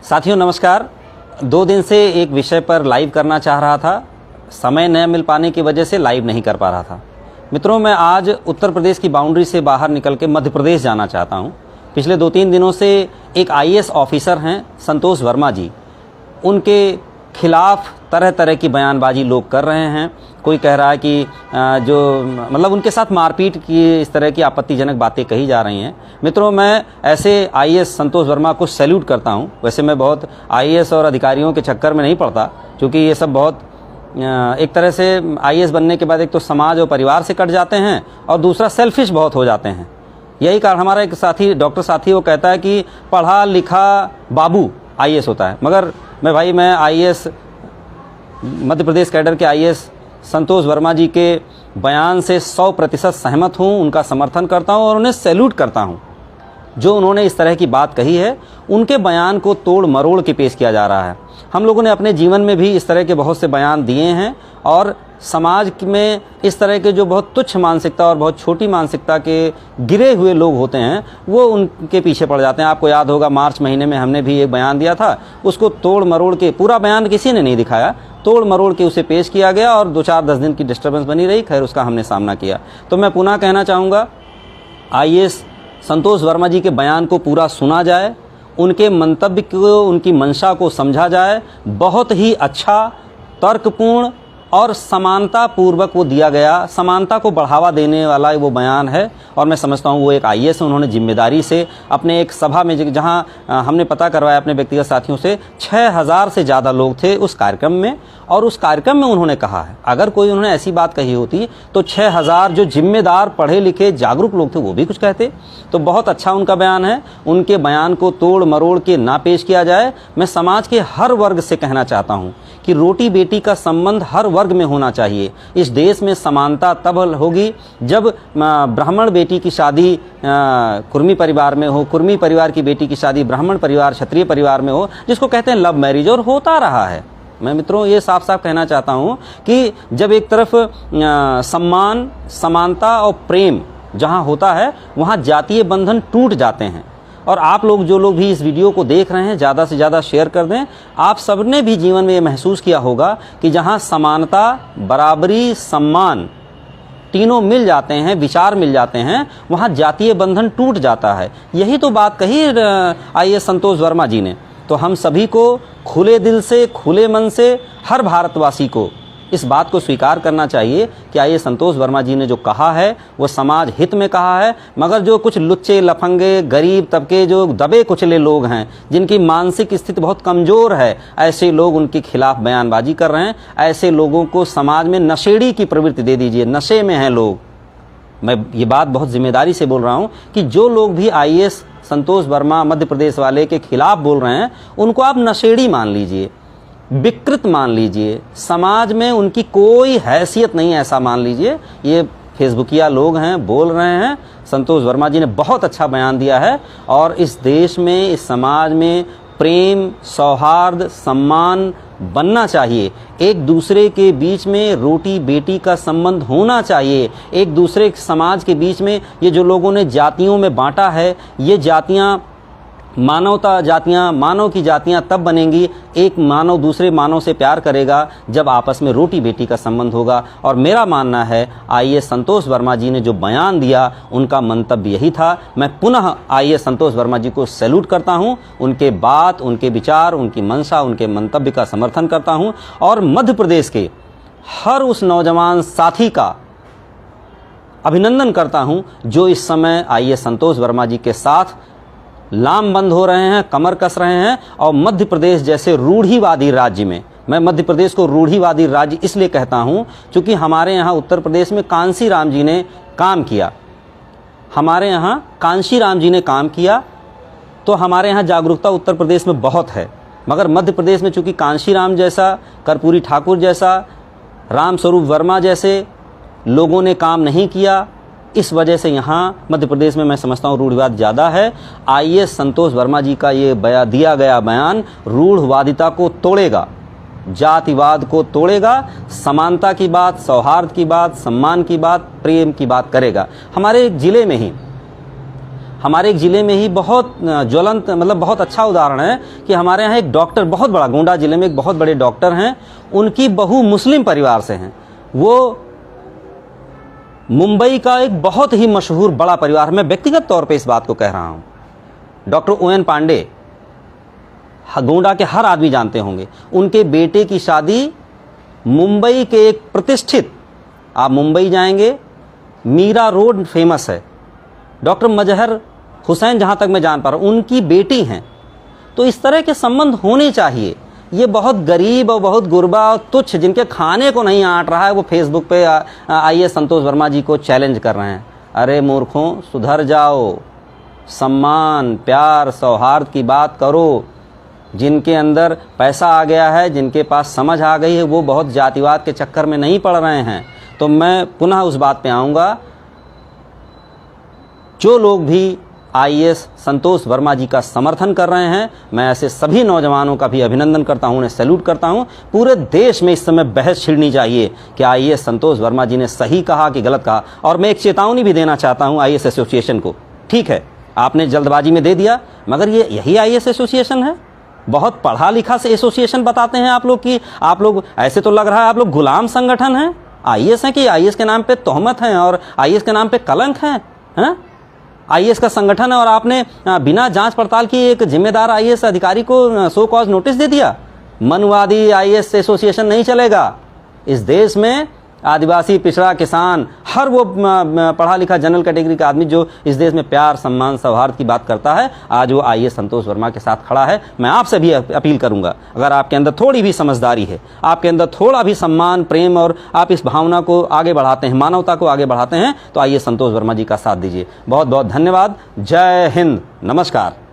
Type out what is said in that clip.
साथियों नमस्कार। 2 दिन से एक विषय पर लाइव करना चाह रहा था, समय न मिल पाने की वजह से लाइव नहीं कर पा रहा था। मित्रों, मैं आज उत्तर प्रदेश की बाउंड्री से बाहर निकल के मध्य प्रदेश जाना चाहता हूं। पिछले 2-3 दिनों से एक आईएएस ऑफिसर हैं संतोष वर्मा जी, उनके खिलाफ तरह तरह की बयानबाजी लोग कर रहे हैं। कोई कह रहा है कि उनके साथ मारपीट की, इस तरह की आपत्तिजनक बातें कही जा रही हैं। मित्रों, मैं ऐसे आईएएस संतोष वर्मा को सैल्यूट करता हूं। वैसे मैं बहुत आईएएस और अधिकारियों के चक्कर में नहीं पड़ता, क्योंकि ये सब बहुत एक तरह से आईएएस बनने के बाद एक तो समाज और परिवार से कट जाते हैं और दूसरा सेल्फिश बहुत हो जाते हैं। यही कारण हमारा एक साथी, डॉक्टर साथी, वो कहता है कि पढ़ा लिखा बाबू आईएएस होता है। मगर मैं आईएएस मध्य प्रदेश कैडर के आईएएस संतोष वर्मा जी के बयान से 100% सहमत हूं, उनका समर्थन करता हूं और उन्हें सैल्यूट करता हूं। जो उन्होंने इस तरह की बात कही है, उनके बयान को तोड़ मरोड़ के पेश किया जा रहा है। हम लोगों ने अपने जीवन में भी इस तरह के बहुत से बयान दिए हैं और समाज में इस तरह के जो बहुत तुच्छ मानसिकता और बहुत छोटी मानसिकता के गिरे हुए लोग होते हैं, वो उनके पीछे पड़ जाते हैं। आपको याद होगा, मार्च महीने में हमने भी एक बयान दिया था, उसको तोड़ मरोड़ के, पूरा बयान किसी ने नहीं दिखाया, तोड़ मरोड़ के उसे पेश किया गया और 2-4-10 दिन की डिस्टर्बेंस बनी रही। खैर, उसका हमने सामना किया। तो मैं पुनः कहना चाहूँगा, आईएएस संतोष वर्मा जी के बयान को पूरा सुना जाए, उनके मंतव्य को, उनकी मंशा को समझा जाए। बहुत ही अच्छा, तर्कपूर्ण और समानता पूर्वक वो दिया गया, समानता को बढ़ावा देने वाला वो बयान है। और मैं समझता हूँ वो एक आईएएस, उन्होंने जिम्मेदारी से अपने एक सभा में, जहाँ हमने पता करवाया अपने व्यक्तिगत साथियों से, 6000 से ज़्यादा लोग थे उस कार्यक्रम में, और उस कार्यक्रम में उन्होंने कहा है, अगर कोई उन्होंने ऐसी बात कही होती तो 6000 जो जिम्मेदार, पढ़े लिखे, जागरूक लोग थे, वो भी कुछ कहते। तो बहुत अच्छा उनका बयान है। उनके बयान को तोड़ मरोड़ के ना पेश किया जाए। मैं समाज के हर वर्ग से कहना चाहता हूँ कि रोटी बेटी का संबंध हर वर्ग में होना चाहिए। इस देश में समानता तब होगी जब ब्राह्मण बेटी की शादी कुर्मी परिवार में हो, कुर्मी परिवार की बेटी की शादी ब्राह्मण परिवार, क्षत्रिय परिवार में हो, जिसको कहते हैं लव मैरिज, और होता रहा है। मैं मित्रों ये साफ साफ कहना चाहता हूँ कि जब एक तरफ सम्मान, समानता और प्रेम जहाँ होता है, वहाँ जातीय बंधन टूट जाते हैं। और आप लोग, जो लोग भी इस वीडियो को देख रहे हैं, ज़्यादा से ज़्यादा शेयर कर दें। आप सबने भी जीवन में ये महसूस किया होगा कि जहाँ समानता, बराबरी, सम्मान तीनों मिल जाते हैं, विचार मिल जाते हैं, वहाँ जातीय बंधन टूट जाता है। यही तो बात कही आईएएस संतोष वर्मा जी ने। तो हम सभी को खुले दिल से, खुले मन से, हर भारतवासी को इस बात को स्वीकार करना चाहिए कि आईएएस संतोष वर्मा जी ने जो कहा है वो समाज हित में कहा है। मगर जो कुछ लुच्चे, लफंगे, गरीब तबके, जो दबे कुचले लोग हैं, जिनकी मानसिक स्थिति बहुत कमज़ोर है, ऐसे लोग उनके खिलाफ बयानबाजी कर रहे हैं। ऐसे लोगों को समाज में नशेड़ी की प्रवृत्ति दे दीजिए। नशे में हैं लोग। मैं ये बात बहुत जिम्मेदारी से बोल रहा हूँ कि जो लोग भी आईएएस संतोष वर्मा मध्य प्रदेश वाले के खिलाफ बोल रहे हैं, उनको आप नशेड़ी मान लीजिए, विकृत मान लीजिए, समाज में उनकी कोई हैसियत नहीं है ऐसा मान लीजिए। ये फेसबुकिया लोग हैं, बोल रहे हैं। संतोष वर्मा जी ने बहुत अच्छा बयान दिया है और इस देश में, इस समाज में प्रेम, सौहार्द, सम्मान बनना चाहिए। एक दूसरे के बीच में रोटी बेटी का संबंध होना चाहिए। एक दूसरे समाज के बीच में ये जो लोगों ने जातियों में बांटा है, ये जातियां, मानवता जातियां, मानव की जातियां तब बनेंगी, एक मानव दूसरे मानव से प्यार करेगा जब आपस में रोटी बेटी का संबंध होगा। और मेरा मानना है, आईएएस संतोष वर्मा जी ने जो बयान दिया, उनका मंतव्य यही था। मैं पुनः आईएएस संतोष वर्मा जी को सैल्यूट करता हूं। उनके बात, उनके विचार, उनकी मंशा, उनके मंतव्य का समर्थन करता हूं और मध्य प्रदेश के हर उस नौजवान साथी का अभिनंदन करता हूं जो इस समय आईएएस संतोष वर्मा जी के साथ लामबंद हो रहे हैं, कमर कस रहे हैं। और मध्य प्रदेश जैसे रूढ़िवादी राज्य में, मैं मध्य प्रदेश को रूढ़िवादी राज्य इसलिए कहता हूं क्योंकि हमारे यहाँ उत्तर प्रदेश में कांसी राम जी ने काम किया, हमारे यहाँ कांशी राम जी ने काम किया। तो हमारे यहाँ जागरूकता उत्तर प्रदेश में बहुत है। मगर मध्य प्रदेश में चूँकि कांशी राम जैसा, कर्पूरी ठाकुर जैसा, राम स्वरूप वर्मा जैसे लोगों ने काम नहीं किया, इस वजह से यहाँ मध्य प्रदेश में मैं समझता हूँ रूढ़िवाद ज़्यादा है। आईएएस संतोष वर्मा जी का ये दिया गया बयान रूढ़वादिता को तोड़ेगा, जातिवाद को तोड़ेगा, समानता की बात, सौहार्द की बात, सम्मान की बात, प्रेम की बात करेगा। हमारे ज़िले में ही हमारे एक ज़िले में ही बहुत ज्वलंत मतलब बहुत अच्छा उदाहरण है कि हमारे यहाँ एक डॉक्टर, बहुत बड़ा, गोंडा ज़िले में एक बहुत बड़े डॉक्टर हैं, उनकी बहू मुस्लिम परिवार से हैं। वो मुंबई का एक बहुत ही मशहूर बड़ा परिवार, मैं व्यक्तिगत तौर पे इस बात को कह रहा हूँ। डॉक्टर ओ.एन. पांडे, गोंडा के हर आदमी जानते होंगे। उनके बेटे की शादी मुंबई के एक प्रतिष्ठित, आप मुंबई जाएंगे, मीरा रोड फेमस है, डॉक्टर मजहर हुसैन, जहाँ तक मैं जान पा रहा हूँ, उनकी बेटी हैं। तो इस तरह के संबंध होने चाहिए। ये बहुत गरीब और बहुत गुरबा और तुच्छ, जिनके खाने को नहीं आंट रहा है, वो फेसबुक पे आइए संतोष वर्मा जी को चैलेंज कर रहे हैं। अरे मूर्खों, सुधर जाओ, सम्मान, प्यार, सौहार्द की बात करो। जिनके अंदर पैसा आ गया है, जिनके पास समझ आ गई है, वो बहुत जातिवाद के चक्कर में नहीं पड़ रहे हैं। तो मैं पुनः उस बात पे आऊँगा, जो लोग भी आईएएस संतोष वर्मा जी का समर्थन कर रहे हैं, मैं ऐसे सभी नौजवानों का भी अभिनंदन करता हूं, उन्हें सैल्यूट करता हूं। पूरे देश में इस समय बहस छिड़नी चाहिए कि आईएएस संतोष वर्मा जी ने सही कहा कि गलत कहा। और मैं एक चेतावनी भी देना चाहता हूं आईएएस एसोसिएशन को। ठीक है, आपने जल्दबाजी में दे दिया, मगर ये यही आईएएस एसोसिएशन है? बहुत पढ़ा लिखा से एसोसिएशन बताते हैं आप लोग की, आप लोग ऐसे तो लग रहा है आप लोग गुलाम संगठन हैं। आईएएस है कि आईएएस के नाम पे तोहमत है और आईएएस के नाम पे कलंक है, हैं? आईएएस का संगठन है और आपने बिना जांच पड़ताल की एक जिम्मेदार आईएएस अधिकारी को सो कॉज नोटिस दे दिया। मनवादी आईएएस एसोसिएशन नहीं चलेगा। इस देश में आदिवासी, पिछड़ा, किसान, हर वो पढ़ा लिखा जनरल कैटेगरी का आदमी जो इस देश में प्यार, सम्मान, सौहार्द की बात करता है, आज वो आईएएस संतोष वर्मा के साथ खड़ा है। मैं आपसे भी अपील करूंगा, अगर आपके अंदर थोड़ी भी समझदारी है, आपके अंदर थोड़ा भी सम्मान, प्रेम और आप इस भावना को आगे बढ़ाते हैं, मानवता को आगे बढ़ाते हैं, तो आइए संतोष वर्मा जी का साथ दीजिए। बहुत बहुत धन्यवाद। जय हिंद, नमस्कार।